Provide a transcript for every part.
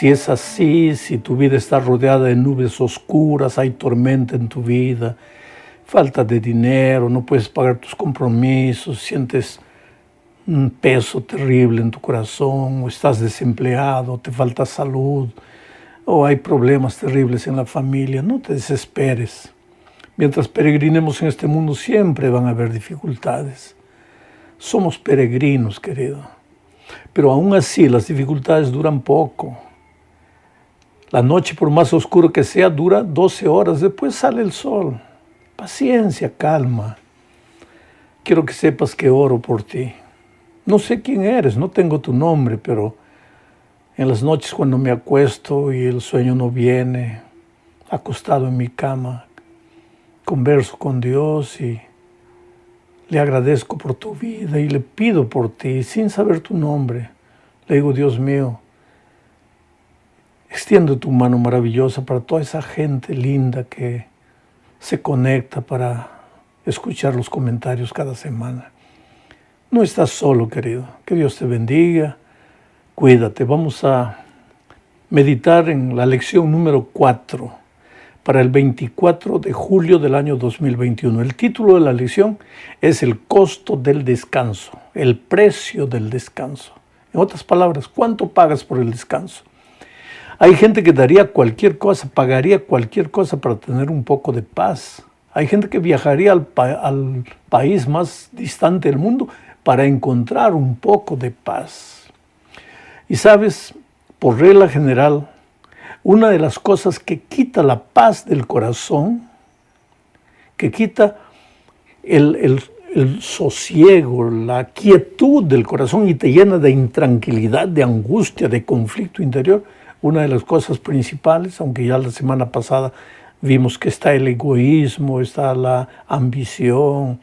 Si es así, si tu vida está rodeada de nubes oscuras, hay tormenta en tu vida, falta de dinero, no puedes pagar tus compromisos, sientes un peso terrible en tu corazón, o estás desempleado, te falta salud, o hay problemas terribles en la familia, no te desesperes. Mientras peregrinemos en este mundo siempre van a haber dificultades. Somos peregrinos, querido. Pero aún así las dificultades duran poco. La noche, por más oscuro que sea, dura 12 horas. Después sale el sol. Paciencia, calma. Quiero que sepas que oro por ti. No sé quién eres, no tengo tu nombre, pero en las noches cuando me acuesto y el sueño no viene, acostado en mi cama, converso con Dios y le agradezco por tu vida y le pido por ti, sin saber tu nombre. Le digo, Dios mío, extiende tu mano maravillosa para toda esa gente linda que se conecta para escuchar los comentarios cada semana. No estás solo, querido. Que Dios te bendiga. Cuídate. Vamos a meditar en la lección número 4 para el 24 de julio del año 2021. El título de la lección es el costo del descanso, el precio del descanso. En otras palabras, ¿cuánto pagas por el descanso? Hay gente que daría cualquier cosa, pagaría cualquier cosa para tener un poco de paz. Hay gente que viajaría al país más distante del mundo para encontrar un poco de paz. Y sabes, por regla general, una de las cosas que quita la paz del corazón, que quita el sosiego, la quietud del corazón y te llena de intranquilidad, de angustia, de conflicto interior, una de las cosas principales, aunque ya la semana pasada vimos que está el egoísmo, está la ambición,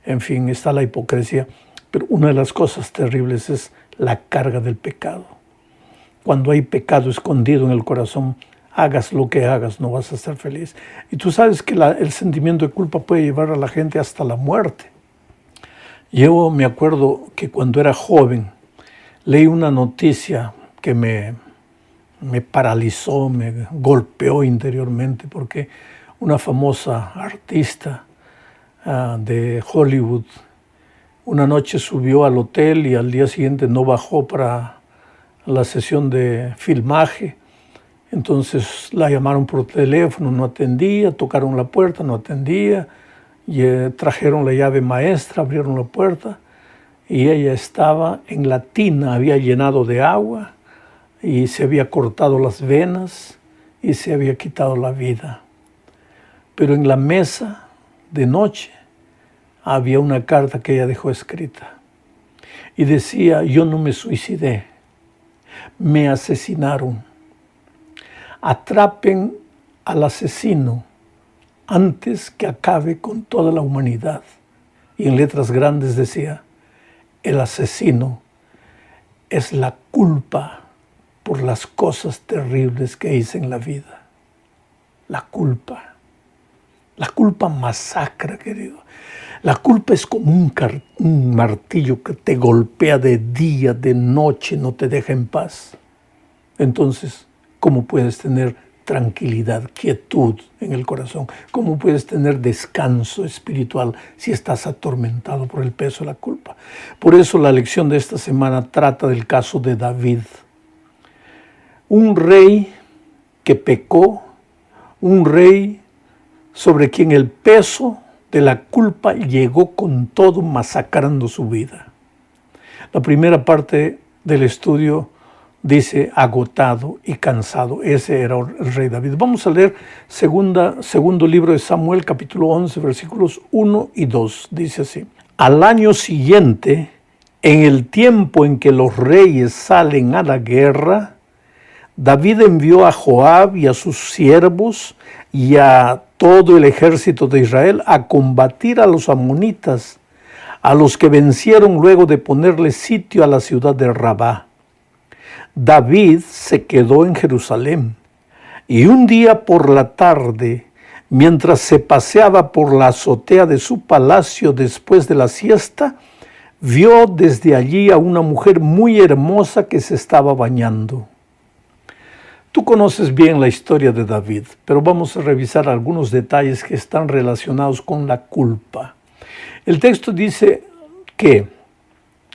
en fin, está la hipocresía, pero una de las cosas terribles es la carga del pecado. Cuando hay pecado escondido en el corazón, hagas lo que hagas, no vas a ser feliz. Y tú sabes que el sentimiento de culpa puede llevar a la gente hasta la muerte. Yo me acuerdo que cuando era joven, leí una noticia que me paralizó, me golpeó interiormente, porque una famosa artista de Hollywood una noche subió al hotel y al día siguiente no bajó para la sesión de filmaje. Entonces la llamaron por teléfono, no atendía, tocaron la puerta, no atendía, y trajeron la llave maestra, abrieron la puerta y ella estaba en la tina, había llenado de agua y se había cortado las venas y se había quitado la vida. Pero en la mesa de noche había una carta que ella dejó escrita y decía: yo no me suicidé, me asesinaron. Atrapen al asesino antes que acabe con toda la humanidad. Y en letras grandes decía: el asesino es la culpa por las cosas terribles que hice en la vida. La culpa. La culpa masacra, querido. La culpa es como un martillo que te golpea de día, de noche, no te deja en paz. Entonces, ¿cómo puedes tener tranquilidad, quietud en el corazón? ¿Cómo puedes tener descanso espiritual si estás atormentado por el peso de la culpa? Por eso la lección de esta semana trata del caso de David. Un rey que pecó, un rey sobre quien el peso de la culpa llegó con todo, masacrando su vida. La primera parte del estudio dice agotado y cansado. Ese era el rey David. Vamos a leer segundo libro de Samuel, capítulo 11, versículos 1 y 2. Dice así: al año siguiente, en el tiempo en que los reyes salen a la guerra, David envió a Joab y a sus siervos y a todo el ejército de Israel a combatir a los amonitas, a los que vencieron luego de ponerle sitio a la ciudad de Rabá. David se quedó en Jerusalén y un día por la tarde, mientras se paseaba por la azotea de su palacio después de la siesta, vio desde allí a una mujer muy hermosa que se estaba bañando. Tú conoces bien la historia de David, pero vamos a revisar algunos detalles que están relacionados con la culpa. El texto dice que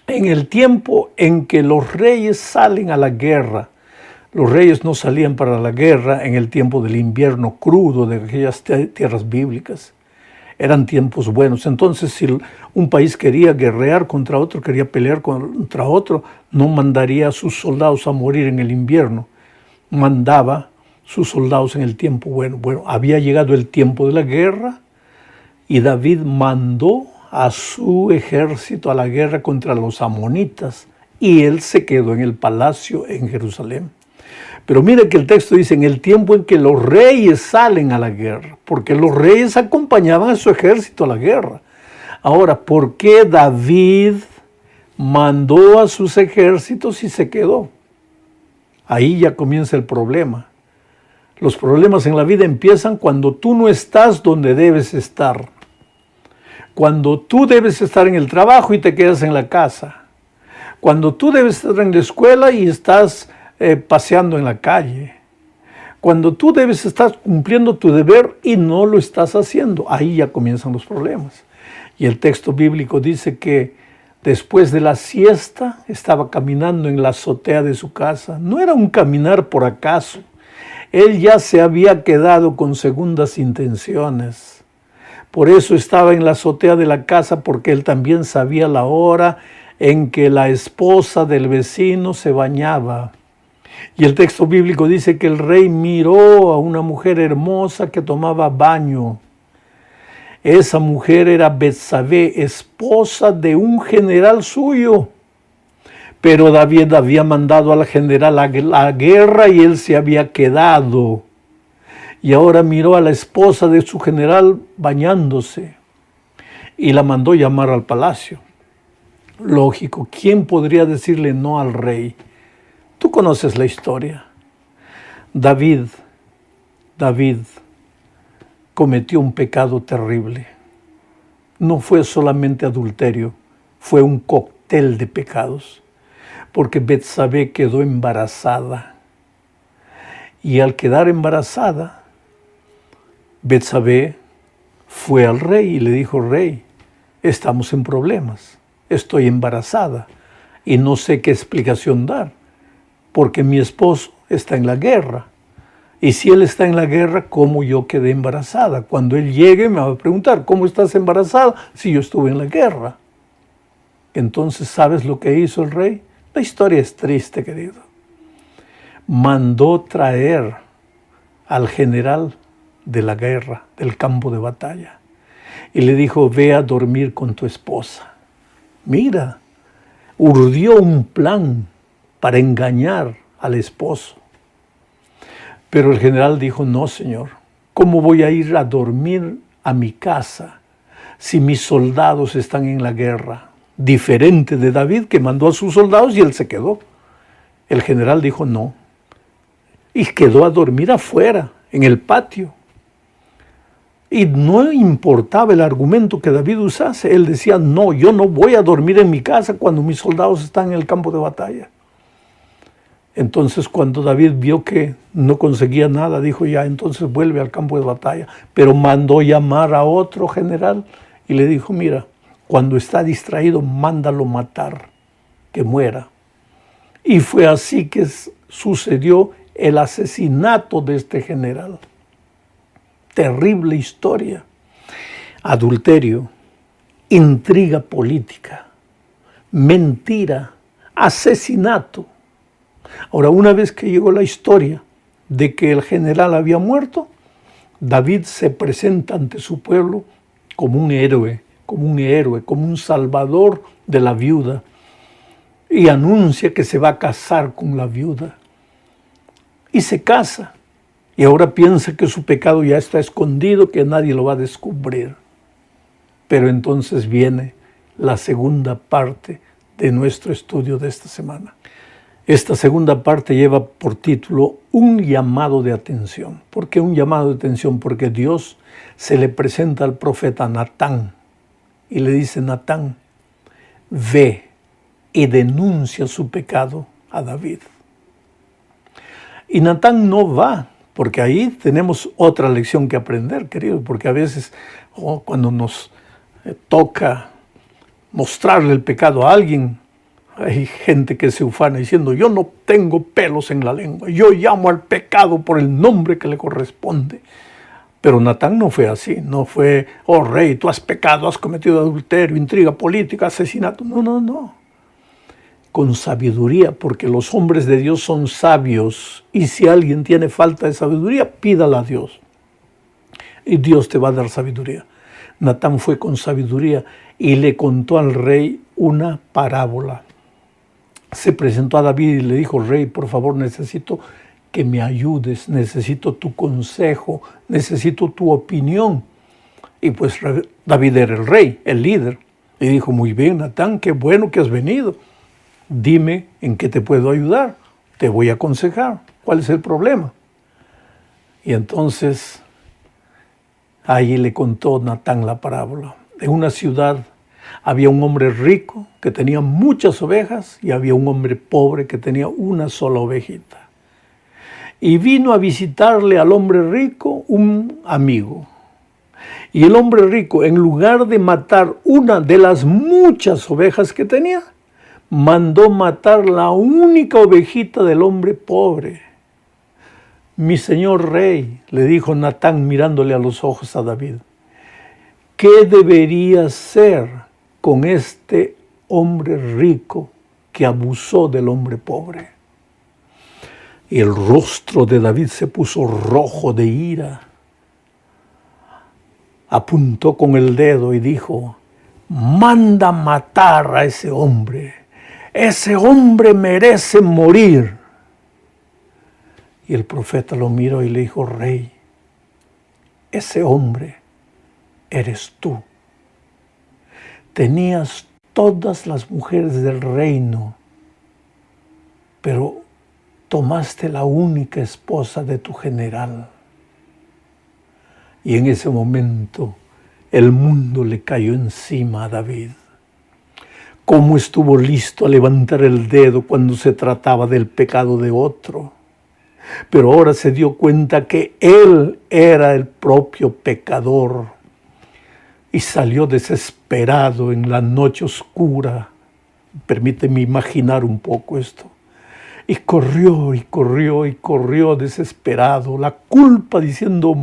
en el tiempo en que los reyes salen a la guerra, los reyes no salían para la guerra en el tiempo del invierno crudo de aquellas tierras bíblicas. Eran tiempos buenos. Entonces, si un país quería guerrear contra otro, quería pelear contra otro, no mandaría a sus soldados a morir en el invierno. Mandaba sus soldados en el tiempo bueno. Bueno, había llegado el tiempo de la guerra y David mandó a su ejército a la guerra contra los amonitas y él se quedó en el palacio en Jerusalén. Pero mire que el texto dice en el tiempo en que los reyes salen a la guerra, porque los reyes acompañaban a su ejército a la guerra. Ahora, ¿por qué David mandó a sus ejércitos y se quedó? Ahí ya comienza el problema. Los problemas en la vida empiezan cuando tú no estás donde debes estar. Cuando tú debes estar en el trabajo y te quedas en la casa. Cuando tú debes estar en la escuela y estás paseando en la calle. Cuando tú debes estar cumpliendo tu deber y no lo estás haciendo. Ahí ya comienzan los problemas. Y el texto bíblico dice que después de la siesta estaba caminando en la azotea de su casa. No era un caminar por acaso. Él ya se había quedado con segundas intenciones. Por eso estaba en la azotea de la casa, porque él también sabía la hora en que la esposa del vecino se bañaba. Y el texto bíblico dice que el rey miró a una mujer hermosa que tomaba baño. Esa mujer era Betsabé, esposa de un general suyo. Pero David había mandado al general a la guerra y él se había quedado. Y ahora miró a la esposa de su general bañándose y la mandó llamar al palacio. Lógico, ¿quién podría decirle no al rey? Tú conoces la historia. David cometió un pecado terrible. No fue solamente adulterio, fue un cóctel de pecados. Porque Betsabé quedó embarazada. Y al quedar embarazada, Betsabé fue al rey y le dijo: rey, estamos en problemas, estoy embarazada y no sé qué explicación dar, porque mi esposo está en la guerra. Y si él está en la guerra, ¿cómo yo quedé embarazada? Cuando él llegue me va a preguntar: ¿cómo estás embarazada si yo estuve en la guerra? Entonces, ¿sabes lo que hizo el rey? La historia es triste, querido. Mandó traer al general de la guerra, del campo de batalla, y le dijo: ve a dormir con tu esposa. Mira, urdió un plan para engañar al esposo. Pero el general dijo: no, señor, ¿cómo voy a ir a dormir a mi casa si mis soldados están en la guerra? Diferente de David, que mandó a sus soldados y él se quedó. El general dijo no, y quedó a dormir afuera, en el patio. Y no importaba el argumento que David usase, él decía: no, yo no voy a dormir en mi casa cuando mis soldados están en el campo de batalla. Entonces, cuando David vio que no conseguía nada, dijo: ya, entonces vuelve al campo de batalla. Pero mandó llamar a otro general y le dijo: mira, cuando está distraído, mándalo matar, que muera. Y fue así que sucedió el asesinato de este general. Terrible historia. Adulterio, intriga política, mentira, asesinato. Ahora, una vez que llegó la historia de que el general había muerto, David se presenta ante su pueblo como un héroe, como un salvador de la viuda, y anuncia que se va a casar con la viuda. Y se casa, y ahora piensa que su pecado ya está escondido, que nadie lo va a descubrir. Pero entonces viene la segunda parte de nuestro estudio de esta semana. Esta segunda parte lleva por título un llamado de atención. ¿Por qué un llamado de atención? Porque Dios se le presenta al profeta Natán y le dice: Natán, ve y denuncia su pecado a David. Y Natán no va, porque ahí tenemos otra lección que aprender, querido, porque a veces cuando nos toca mostrarle el pecado a alguien, hay gente que se ufana diciendo, yo no tengo pelos en la lengua, yo llamo al pecado por el nombre que le corresponde. Pero Natán no fue así, no fue, oh rey, tú has pecado, has cometido adulterio, intriga política, asesinato. No, no, no. Con sabiduría, porque los hombres de Dios son sabios, y si alguien tiene falta de sabiduría, pídala a Dios. Y Dios te va a dar sabiduría. Natán fue con sabiduría y le contó al rey una parábola. Se presentó a David y le dijo, rey, por favor, necesito que me ayudes, necesito tu consejo, necesito tu opinión. Y pues David era el rey, el líder. Y dijo, muy bien, Natán, qué bueno que has venido. Dime en qué te puedo ayudar, te voy a aconsejar. ¿Cuál es el problema? Y entonces ahí le contó Natán la parábola. En una ciudad había un hombre rico que tenía muchas ovejas y había un hombre pobre que tenía una sola ovejita. Y vino a visitarle al hombre rico un amigo. Y el hombre rico, en lugar de matar una de las muchas ovejas que tenía, mandó matar la única ovejita del hombre pobre. Mi señor rey, le dijo Natán mirándole a los ojos a David, ¿qué debería hacer con este hombre rico que abusó del hombre pobre? Y el rostro de David se puso rojo de ira. Apuntó con el dedo y dijo, manda matar a ese hombre. Ese hombre merece morir. Y el profeta lo miró y le dijo, rey, ese hombre eres tú. Tenías todas las mujeres del reino, pero tomaste la única esposa de tu general. Y en ese momento el mundo le cayó encima a David. ¿Cómo estuvo listo a levantar el dedo cuando se trataba del pecado de otro? Pero ahora se dio cuenta que él era el propio pecador y salió desesperado en la noche oscura. Permíteme imaginar un poco esto. Y corrió, y corrió, y corrió desesperado, la culpa diciendo,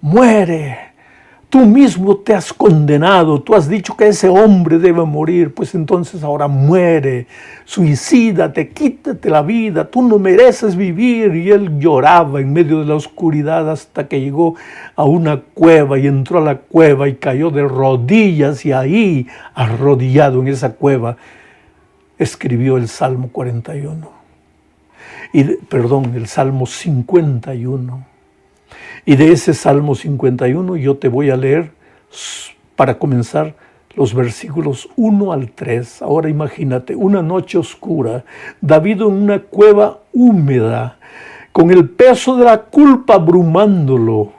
muere. Tú mismo te has condenado, tú has dicho que ese hombre debe morir, pues entonces ahora muere, suicídate, quítate la vida, tú no mereces vivir. Y él lloraba en medio de la oscuridad hasta que llegó a una cueva y entró a la cueva y cayó de rodillas y ahí, arrodillado en esa cueva, escribió el Salmo 41. El Salmo 51. Y de ese Salmo 51 yo te voy a leer, para comenzar, los versículos 1 al 3. Ahora imagínate, una noche oscura, David en una cueva húmeda, con el peso de la culpa abrumándolo,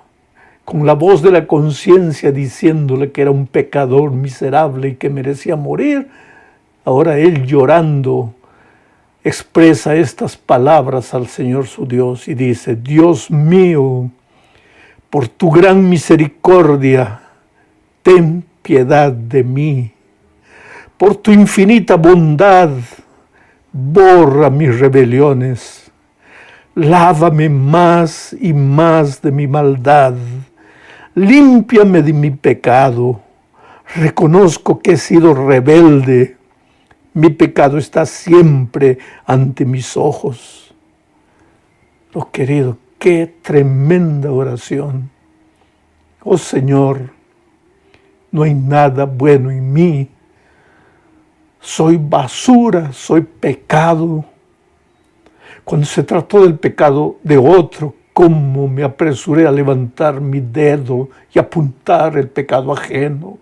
con la voz de la conciencia diciéndole que era un pecador miserable y que merecía morir. Ahora él llorando expresa estas palabras al Señor su Dios y dice, Dios mío, por tu gran misericordia, ten piedad de mí. Por tu infinita bondad, borra mis rebeliones. Lávame más y más de mi maldad. Límpiame de mi pecado. Reconozco que he sido rebelde. Mi pecado está siempre ante mis ojos. Oh, querido, qué tremenda oración. Oh Señor, no hay nada bueno en mí. Soy basura, soy pecado. Cuando se trató del pecado de otro, cómo me apresuré a levantar mi dedo y apuntar el pecado ajeno.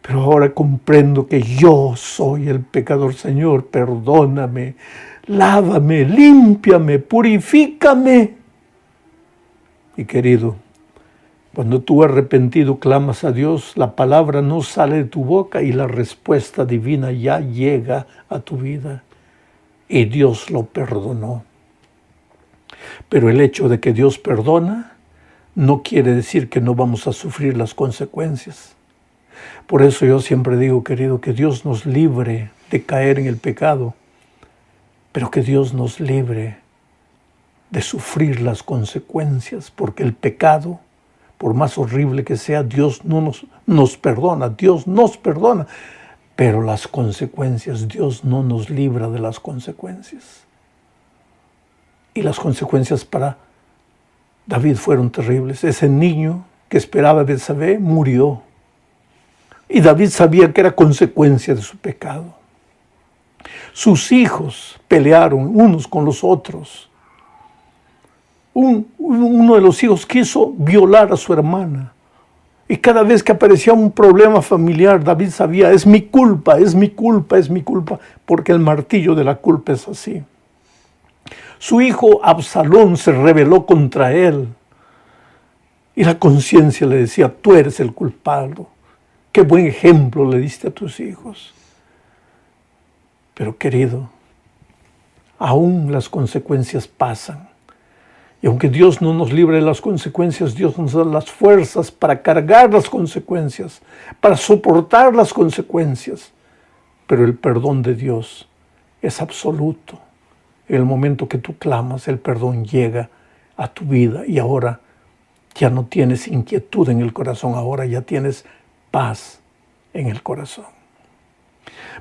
Pero ahora comprendo que yo soy el pecador. Señor, perdóname, lávame, límpiame, purifícame. Y querido, cuando tú arrepentido clamas a Dios, la palabra no sale de tu boca y la respuesta divina ya llega a tu vida. Y Dios lo perdonó. Pero el hecho de que Dios perdona no quiere decir que no vamos a sufrir las consecuencias. Por eso yo siempre digo, querido, que Dios nos libre de caer en el pecado, pero que Dios nos libre de sufrir las consecuencias, porque el pecado, por más horrible que sea, Dios no nos perdona, Dios nos perdona, pero las consecuencias, Dios no nos libra de las consecuencias. Y las consecuencias para David fueron terribles. Ese niño que esperaba a Betsabé murió. Y David sabía que era consecuencia de su pecado. Sus hijos pelearon unos con los otros. Uno de los hijos quiso violar a su hermana. Y cada vez que aparecía un problema familiar, David sabía, es mi culpa, es mi culpa, es mi culpa, porque el martillo de la culpa es así. Su hijo Absalón se rebeló contra él. Y la conciencia le decía, tú eres el culpable. Qué buen ejemplo le diste a tus hijos. Pero querido, aún las consecuencias pasan. Y aunque Dios no nos libre de las consecuencias, Dios nos da las fuerzas para cargar las consecuencias, para soportar las consecuencias. Pero el perdón de Dios es absoluto. En el momento que tú clamas, el perdón llega a tu vida y ahora ya no tienes inquietud en el corazón, ahora ya tienes paz en el corazón.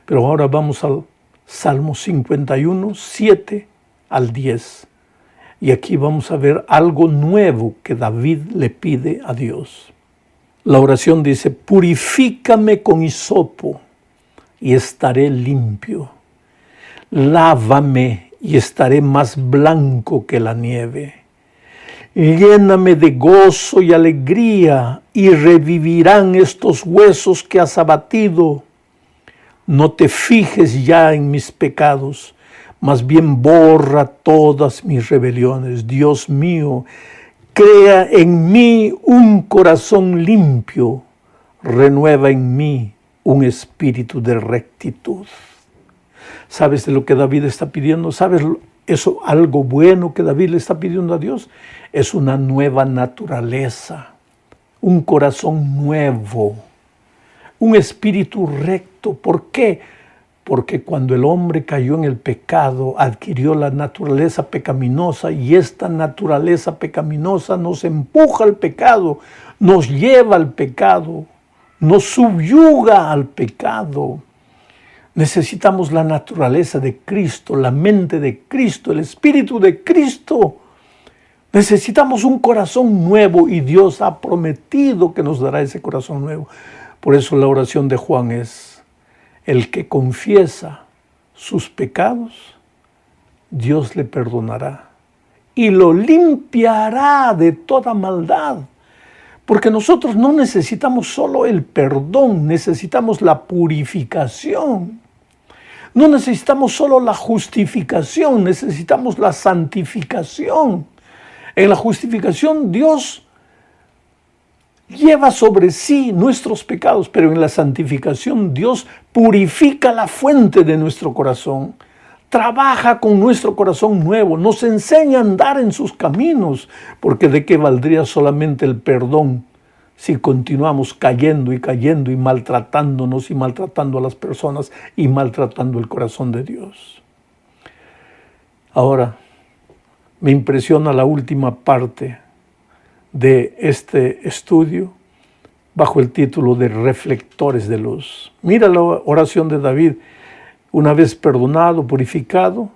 Pero ahora vamos al Salmo 51, 7 al 10. Y aquí vamos a ver algo nuevo que David le pide a Dios. La oración dice, purifícame con hisopo y estaré limpio. Lávame y estaré más blanco que la nieve. Lléname de gozo y alegría y revivirán estos huesos que has abatido. No te fijes ya en mis pecados, más bien borra todas mis rebeliones. Dios mío, crea en mí un corazón limpio, renueva en mí un espíritu de rectitud. ¿Sabes de lo que David está pidiendo? ¿Sabes eso, algo bueno que David le está pidiendo a Dios? Es una nueva naturaleza, un corazón nuevo, un espíritu recto. ¿Por qué? Porque cuando el hombre cayó en el pecado, adquirió la naturaleza pecaminosa y esta naturaleza pecaminosa nos empuja al pecado, nos lleva al pecado, nos subyuga al pecado. Necesitamos la naturaleza de Cristo, la mente de Cristo, el Espíritu de Cristo. Necesitamos un corazón nuevo y Dios ha prometido que nos dará ese corazón nuevo. Por eso la oración de Juan es, el que confiesa sus pecados, Dios le perdonará y lo limpiará de toda maldad. Porque nosotros no necesitamos solo el perdón, necesitamos la purificación. No necesitamos solo la justificación, necesitamos la santificación. En la justificación Dios lleva sobre sí nuestros pecados, pero en la santificación Dios purifica la fuente de nuestro corazón. Trabaja con nuestro corazón nuevo, nos enseña a andar en sus caminos, porque ¿de qué valdría solamente el perdón si continuamos cayendo y maltratándonos y maltratando a las personas y maltratando el corazón de Dios? Ahora, me impresiona la última parte de este estudio bajo el título de Reflectores de Luz. Mira la oración de David. Una vez perdonado, purificado,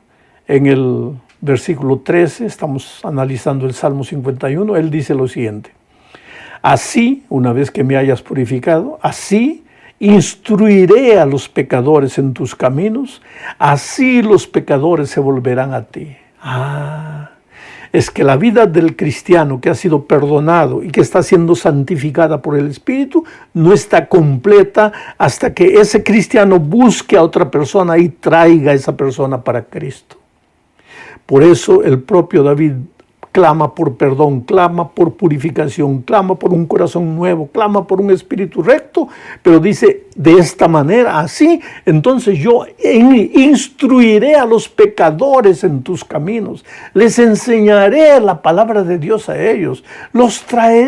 en el versículo 13, estamos analizando el Salmo 51, él dice lo siguiente: así, una vez que me hayas purificado, así instruiré a los pecadores en tus caminos, así los pecadores se volverán a ti. Es que la vida del cristiano que ha sido perdonado y que está siendo santificada por el Espíritu no está completa hasta que ese cristiano busque a otra persona y traiga a esa persona para Cristo. Por eso el propio David clama por perdón, clama por purificación, clama por un corazón nuevo, clama por un espíritu recto, pero dice de esta manera, así, entonces yo instruiré a los pecadores en tus caminos, les enseñaré la palabra de Dios a ellos, los traeré